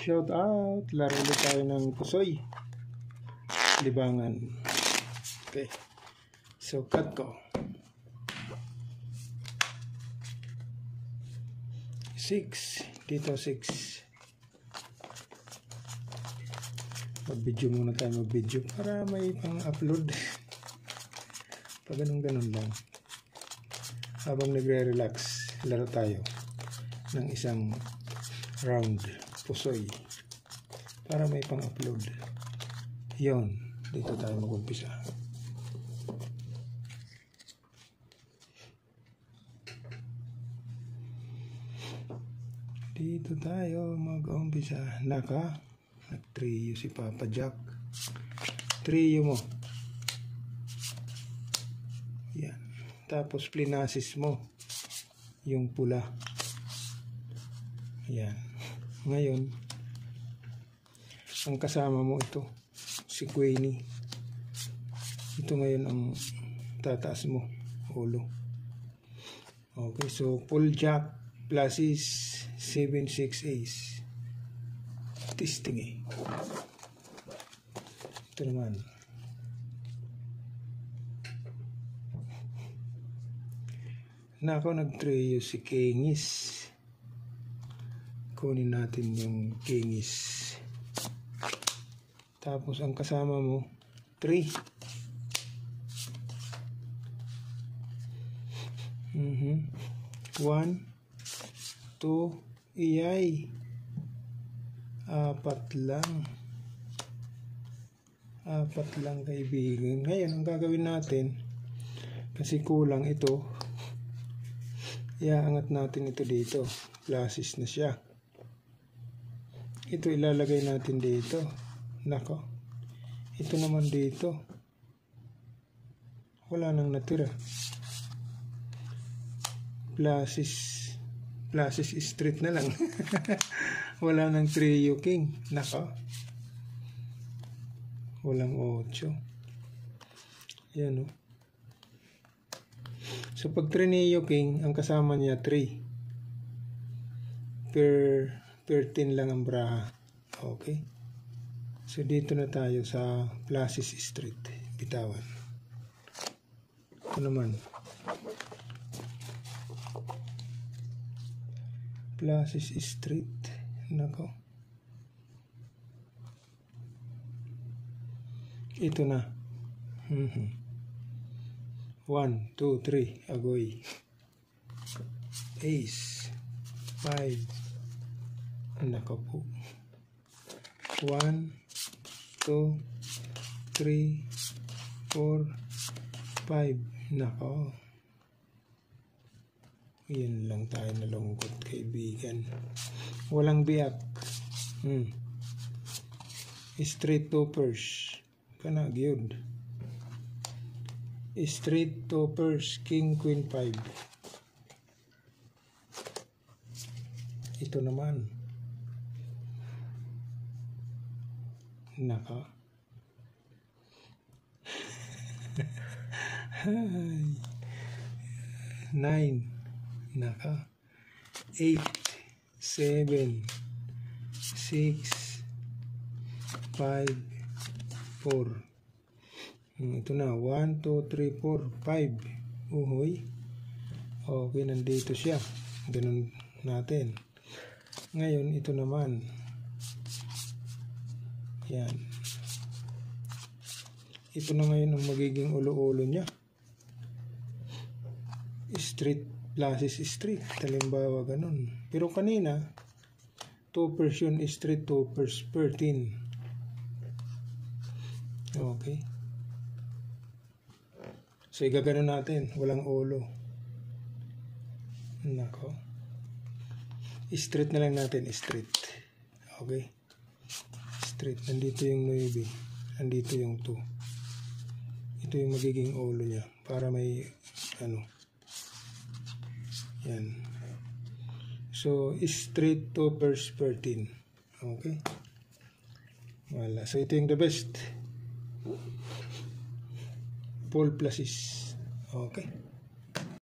Shout out! Laro ulit tayo ng pusoy. Libangan. Okay. So, cut ko. 6. Dito 6. Mag-video muna tayo mag-video para may pang-upload. Pag ganun lang. Habang nagre-relax, laro tayo ng isang round pusoy para may pang-upload. Yon, dito tayo mag-umpisa. Dito tayo mag-umpisa. Nag-trio si Papa Jack. Trio mo. Yan. Tapos plinasis mo yung pula. Yan. Ngayon, ang kasama mo ito, si Queenie. Ito ngayon ang tataas mo, ulo. Okay, so full jack plus is 7-6 ace. Testing eh. Ito naman. Nako, nag-trio si Kingis. Kunin natin yung Kingis. Tapos ang kasama mo 3. 1 2 iyay 4 lang kaibigan. Ngayon ang gagawin natin, kasi kulang ito, iaangat natin ito dito. Pluses na siya. Ito ilalagay natin dito. Nako. Ito naman dito. Wala nang natira. Pluses street na lang. Wala nang trio king. Nako. Walang 8. Yan o. So pag trio king, ang kasama niya 3. Per 10 lang ang braha. Okay. So dito na tayo sa Pluses Street. Bitawan. Ito naman. Pluses Street. Nako. Ito na. 1, 2, 3. Agoy. Ace. 5. Nako po. 1, 2, 3, 4, 5. Nako. Yan lang tayo nalungkot, kaibigan. Walang biyak. Straight toppers. Kanag yun. Straight toppers. King, Queen, 5. Ito naman. Naka. 9. Naka. 8. 7. 6. 5. 4. Ito na. 1, 2, 3, 4, 5. Uhoy. Okay, nandito siya. Ganun natin. Ngayon, ito naman. Yan. Ito na ngayon ang magiging ulo-ulo niya. Street, Pluses Street. Halimbawa, ganun. Pero kanina, 2% yun, street 2% per 10. Okay. So, igagano natin. Walang ulo. Nako. Street na lang natin. Street. Okay. Street. Nandito yung 9. Nandito yung 2. Ito yung magiging ulo niya. Para may, yan. So, straight 2% per 10. Okay. Wala. So, ito yung the best. Full pluses. Okay.